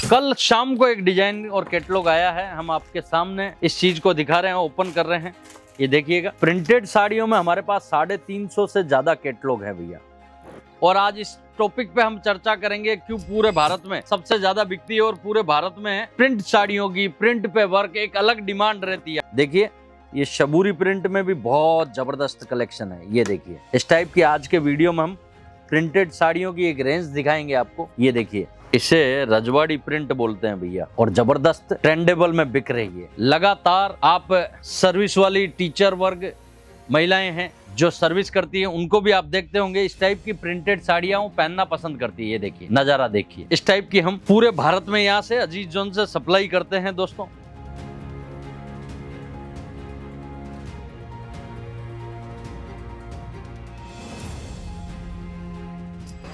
कल शाम को एक डिजाइन और कैटलॉग आया है, हम आपके सामने इस चीज को दिखा रहे हैं, ओपन कर रहे हैं। ये देखिएगा, प्रिंटेड साड़ियों में हमारे पास 350 से ज्यादा कैटलॉग है भैया। और आज इस टॉपिक पे हम चर्चा करेंगे क्यों पूरे भारत में सबसे ज्यादा बिकती है और पूरे भारत में प्रिंट साड़ियों की प्रिंट पे वर्क एक अलग डिमांड रहती है। देखिए, ये शबूरी प्रिंट में भी बहुत जबरदस्त कलेक्शन है। ये देखिए, इस टाइप की आज के वीडियो में हम प्रिंटेड साड़ियों की एक रेंज दिखाएंगे आपको। ये देखिए, इसे रजवाड़ी प्रिंट बोलते हैं भैया, और जबरदस्त ट्रेंडेबल में बिक रही है लगातार। आप सर्विस वाली टीचर वर्ग महिलाएं हैं जो सर्विस करती हैं, उनको भी आप देखते होंगे इस टाइप की प्रिंटेड साड़ियां पहनना पसंद करती है। ये देखिए, नजारा देखिए। इस टाइप की हम पूरे भारत में यहाँ से अजीज जोन से सप्लाई करते हैं दोस्तों।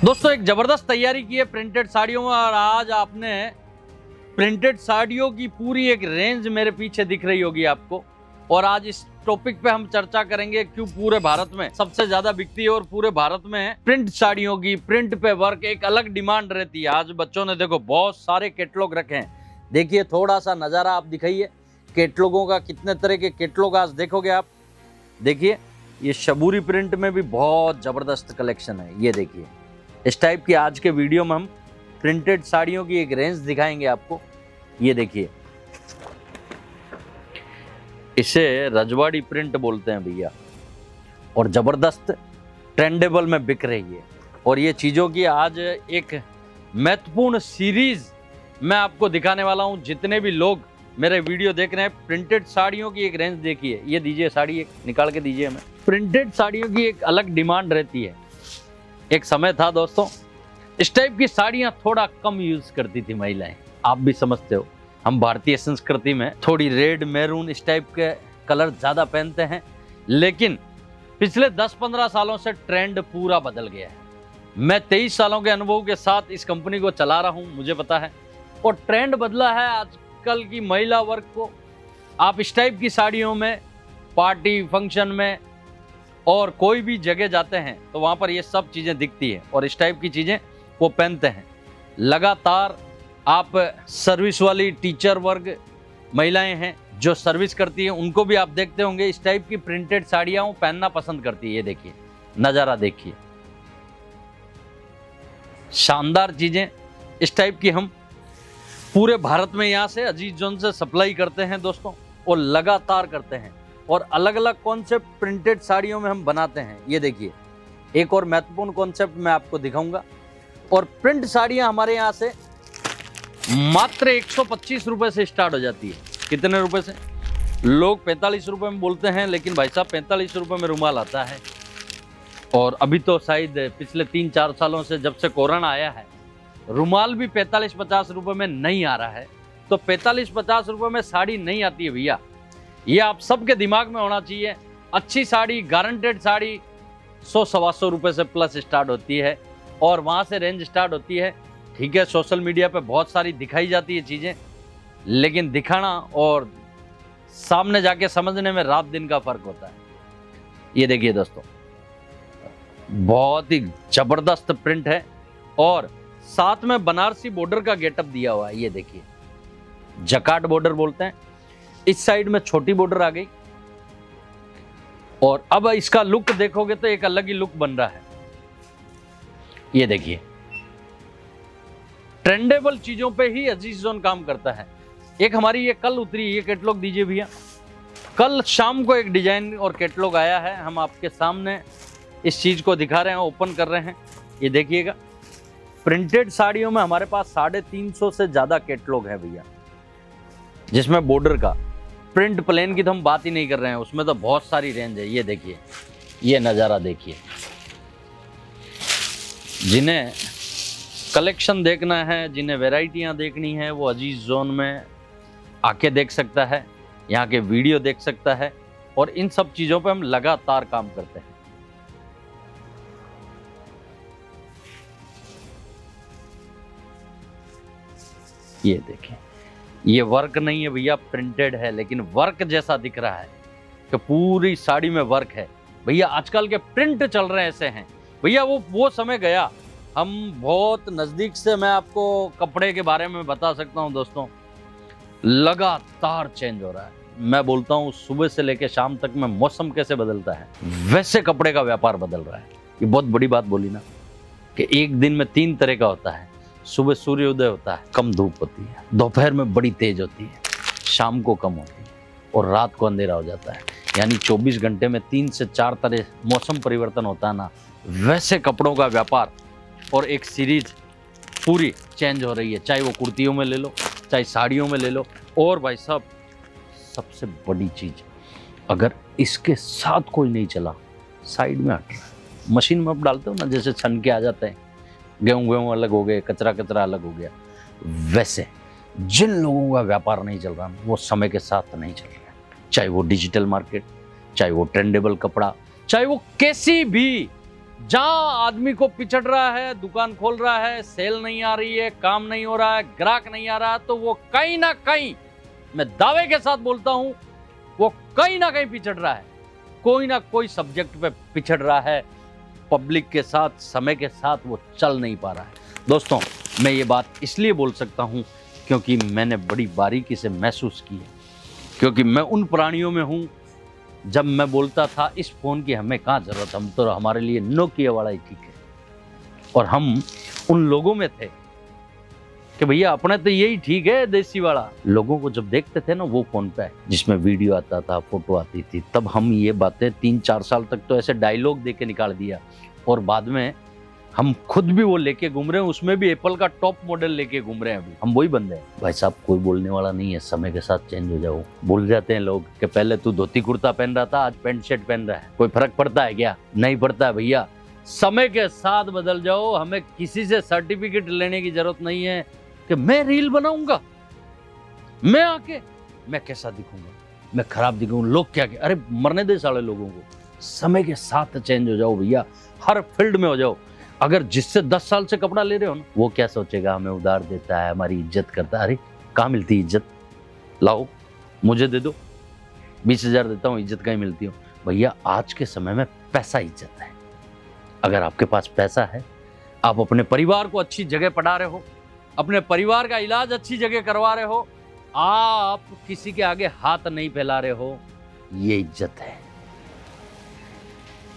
दोस्तों, एक जबरदस्त तैयारी की है प्रिंटेड साड़ियों में, और आज आपने प्रिंटेड साड़ियों की पूरी एक रेंज मेरे पीछे दिख रही होगी आपको। और आज इस टॉपिक पे हम चर्चा करेंगे क्यों पूरे भारत में सबसे ज्यादा बिकती है और पूरे भारत में प्रिंट साड़ियों की प्रिंट पे वर्क एक अलग डिमांड रहती है। आज बच्चों ने देखो बहुत सारे कैटलॉग रखे हैं। देखिए, थोड़ा सा नजारा आप दिखाइए कैटलॉगों का, कितने तरह के कैटलॉग आज देखोगे आप। देखिए, ये शबूरी प्रिंट में भी बहुत जबरदस्त कलेक्शन है। ये देखिए, इस टाइप की आज के वीडियो में हम प्रिंटेड साड़ियों की एक रेंज दिखाएंगे आपको। ये देखिए, इसे रजवाड़ी प्रिंट बोलते हैं भैया, और जबरदस्त ट्रेंडेबल में बिक रही है। और ये चीज़ों की आज एक महत्वपूर्ण सीरीज मैं आपको दिखाने वाला हूं। जितने भी लोग मेरे वीडियो देख रहे हैं, प्रिंटेड साड़ियों की एक रेंज देखिए। ये दीजिए साड़ी, एक निकाल के दीजिए हमें। प्रिंटेड साड़ियों की एक अलग डिमांड रहती है। एक समय था दोस्तों, इस टाइप की साड़ियां थोड़ा कम यूज करती थी महिलाएं। आप भी समझते हो, हम भारतीय संस्कृति में थोड़ी रेड, मैरून इस टाइप के कलर ज्यादा पहनते हैं। लेकिन पिछले 10-15 सालों से ट्रेंड पूरा बदल गया है। मैं 23 सालों के अनुभव के साथ इस कंपनी को चला रहा हूं, मुझे पता है। और ट्रेंड बदला है आजकल की महिला वर्ग को। आप इस टाइप की साड़ियों में पार्टी, फंक्शन में और कोई भी जगह जाते हैं तो वहां पर ये सब चीजें दिखती है, और इस टाइप की चीजें वो पहनते हैं लगातार। आप सर्विस वाली टीचर वर्ग महिलाएं हैं जो सर्विस करती हैं, उनको भी आप देखते होंगे इस टाइप की प्रिंटेड साड़ियां पहनना पसंद करती है। ये देखिए, नजारा देखिए, शानदार चीजें। इस टाइप की हम पूरे भारत में यहाँ से अजीज जोन से सप्लाई करते हैं दोस्तों, और लगातार करते हैं। और अलग अलग कॉन्सेप्ट प्रिंटेड साड़ियों में हम बनाते हैं। ये देखिए, एक और महत्वपूर्ण कॉन्सेप्ट मैं आपको दिखाऊंगा। और प्रिंट साड़ियां हमारे यहाँ से मात्र 125 रुपए से स्टार्ट हो जाती है। कितने रुपए से? लोग 45 रुपए में बोलते हैं, लेकिन भाई साहब 45 रुपए में रुमाल आता है। और अभी तो शायद पिछले 3-4 सालों से, जब से कोरोना आया है, रुमाल भी 45-50 रुपए में नहीं आ रहा है। तो 45-50 रुपए में साड़ी नहीं आती है भैया, ये आप सबके दिमाग में होना चाहिए। अच्छी साड़ी, गारंटेड साड़ी 100-125 रुपए से प्लस स्टार्ट होती है, और वहां से रेंज स्टार्ट होती है। ठीक है, सोशल मीडिया पे बहुत सारी दिखाई जाती है चीजें, लेकिन दिखाना और सामने जाके समझने में रात दिन का फर्क होता है। ये देखिए दोस्तों, बहुत ही जबरदस्त प्रिंट है, और साथ में बनारसी बॉर्डर का गेटअप दिया हुआ है। ये देखिए, जकार्ड बॉर्डर बोलते हैं। इस साइड में छोटी बॉर्डर आ गई, और अब इसका लुक देखोगे तो एक अलग ही लुक बन रहा है। ये देखिए, ट्रेंडेबल चीजों पे ही अजीज जोन काम करता है। एक हमारी ये कल उतरी, ये कैटलॉग दीजिए भैया। कल शाम को एक डिजाइन और कैटलॉग आया है, हम आपके सामने इस चीज को दिखा रहे हैं, ओपन कर रहे हैं। ये देखिएगा, प्रिंटेड साड़ियों में हमारे पास 350 से ज्यादा कैटलॉग है भैया, जिसमें बॉर्डर का, प्रिंट प्लेन की तो हम बात ही नहीं कर रहे हैं, उसमें तो बहुत सारी रेंज है। ये देखिए, ये नज़ारा देखिए। जिन्हें कलेक्शन देखना है, जिन्हें वैरायटियां देखनी है, वो अजीज जोन में आके देख सकता है, यहाँ के वीडियो देख सकता है। और इन सब चीज़ों पे हम लगातार काम करते हैं। ये देखिए, ये वर्क नहीं है भैया, प्रिंटेड है, लेकिन वर्क जैसा दिख रहा है कि पूरी साड़ी में वर्क है। भैया आजकल के प्रिंट चल रहे ऐसे हैं भैया, वो समय गया हम बहुत नज़दीक से मैं आपको कपड़े के बारे में बता सकता हूं दोस्तों, लगातार चेंज हो रहा है। मैं बोलता हूं सुबह से लेकर शाम तक में मौसम कैसे बदलता है वैसे कपड़े का व्यापार बदल रहा है। ये बहुत बड़ी बात बोली ना कि एक दिन में 3 तरह का होता है। सुबह सूर्योदय होता है, कम धूप होती है, दोपहर में बड़ी तेज होती है, शाम को कम होती है और रात को अंधेरा हो जाता है। यानी 24 घंटे में 3 से 4 तरह मौसम परिवर्तन होता है ना, वैसे कपड़ों का व्यापार और एक सीरीज पूरी चेंज हो रही है। चाहे वो कुर्तियों में ले लो, चाहे साड़ियों में ले लो। और भाई साहब सबसे बड़ी चीज, अगर इसके साथ कोई नहीं चला, साइड में हट रहा है। मशीन में आप डालते हो ना, जैसे छन के आ जाते हैं, गेहूं अलग हो गए, कचरा अलग हो गया, वैसे जिन लोगों का व्यापार नहीं चल रहा ना, वो समय के साथ नहीं चल रहा है। चाहे वो डिजिटल मार्केट, चाहे वो ट्रेंडेबल कपड़ा, चाहे वो कैसी भी, जहां आदमी को पिछड़ रहा है, दुकान खोल रहा है, सेल नहीं आ रही है, काम नहीं हो रहा है, ग्राहक नहीं आ रहा है, तो वो कहीं ना कहीं, मैं दावे के साथ बोलता हूं, वो कहीं ना कहीं पिछड़ रहा है। कोई ना कोई सब्जेक्ट पे पिछड़ रहा है। पब्लिक के साथ, समय के साथ वो चल नहीं पा रहा है। दोस्तों मैं ये बात इसलिए बोल सकता हूं क्योंकि मैंने बड़ी बारीकी से महसूस की है, क्योंकि मैं उन प्राणियों में हूं। जब मैं बोलता था इस फोन की हमें कहाँ जरूरत, हम तो हमारे लिए नोकिया वाला ही ठीक है, और हम उन लोगों में थे कि भैया अपने तो यही ठीक है, देसी वाला। लोगों को जब देखते थे ना वो फोन पे जिसमें वीडियो आता था, फोटो आती थी, तब हम ये बातें 3-4 साल तक तो ऐसे डायलॉग दे के निकाल दिया, और बाद में हम खुद भी वो लेके घूम रहे हैं, उसमें भी एप्पल का टॉप मॉडल लेके घूम रहे हैं। अभी हम वही बंदे हैं। भाई साहब कोई बोलने वाला नहीं है, समय के साथ चेंज हो जाओ। भूल जाते हैं लोग कि पहले तू धोती कुर्ता पहन रहा था, आज पैंट शर्ट पहन रहा है। कोई फर्क पड़ता है क्या? नहीं पड़ता है भैया। समय के साथ बदल जाओ। हमें किसी से सर्टिफिकेट लेने की जरूरत नहीं है कि मैं रील बनाऊंगा, मैं आके मैं कैसा दिखूंगा, मैं खराब दिखूंगा, लोग क्या अरे मरने दे साले लोगों को। समय के साथ चेंज हो जाओ भैया, हर फील्ड में हो जाओ। अगर जिससे 10 साल से कपड़ा ले रहे हो ना, वो क्या सोचेगा, हमें उधार देता है, हमारी इज्जत करता है। अरे कहाँ मिलती इज्जत? लाओ मुझे दे दो, 20,000 देता हूँ, इज्जत कहीं मिलती हो? भैया आज के समय में पैसा इज्जत है। अगर आपके पास पैसा है, आप अपने परिवार को अच्छी जगह पढ़ा रहे हो, अपने परिवार का इलाज अच्छी जगह करवा रहे हो, आप किसी के आगे हाथ नहीं फैला रहे हो, ये इज्जत है।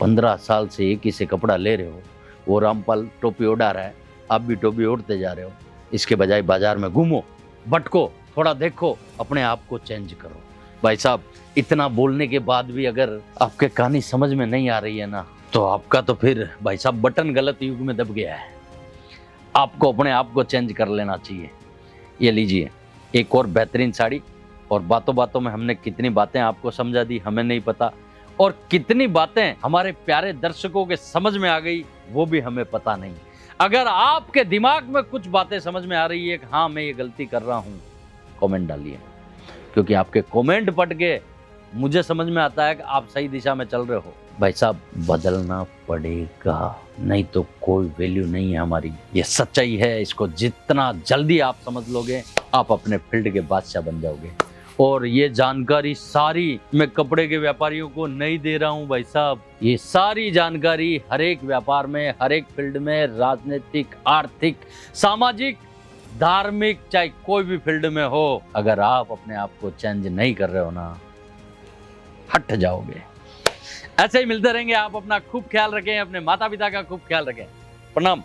15 साल से एक ही से कपड़ा ले रहे हो, वो रामपाल टोपी उड़ा रहा है, आप भी टोपी उड़ते जा रहे हो। इसके बजाय बाजार में घूमो, भटको, थोड़ा देखो, अपने आप को चेंज करो। भाई साहब इतना बोलने के बाद भी अगर आपके कहानी समझ में नहीं आ रही है ना, तो आपका तो फिर भाई साहब बटन गलत युग में दब गया है। आपको अपने आप को चेंज कर लेना चाहिए। ये लीजिए एक और बेहतरीन साड़ी, और बातों बातों में हमने कितनी बातें आपको समझा दी हमें नहीं पता, और कितनी बातें हमारे प्यारे दर्शकों के समझ में आ गई वो भी हमें पता नहीं। अगर आपके दिमाग में कुछ बातें समझ में आ रही है कि हाँ मैं ये गलती कर रहा हूँ, कमेंट डालिए, क्योंकि आपके कमेंट पढ़ के मुझे समझ में आता है कि आप सही दिशा में चल रहे हो। भाई साहब बदलना पड़ेगा, नहीं तो कोई वैल्यू नहीं है हमारी। ये सच्चाई है, इसको जितना जल्दी आप समझ लोगे, आप अपने फील्ड के बादशाह बन जाओगे। और ये जानकारी सारी मैं कपड़े के व्यापारियों को नहीं दे रहा हूँ भाई साहब, ये सारी जानकारी हर एक व्यापार में, हर एक फील्ड में, राजनीतिक, आर्थिक, सामाजिक, धार्मिक, चाहे कोई भी फील्ड में हो, अगर आप अपने आप को चेंज नहीं कर रहे हो ना, हट जाओगे। ऐसे ही मिलते रहेंगे। आप अपना खूब ख्याल रखें, अपने माता पिता का खूब ख्याल रखें। प्रणाम।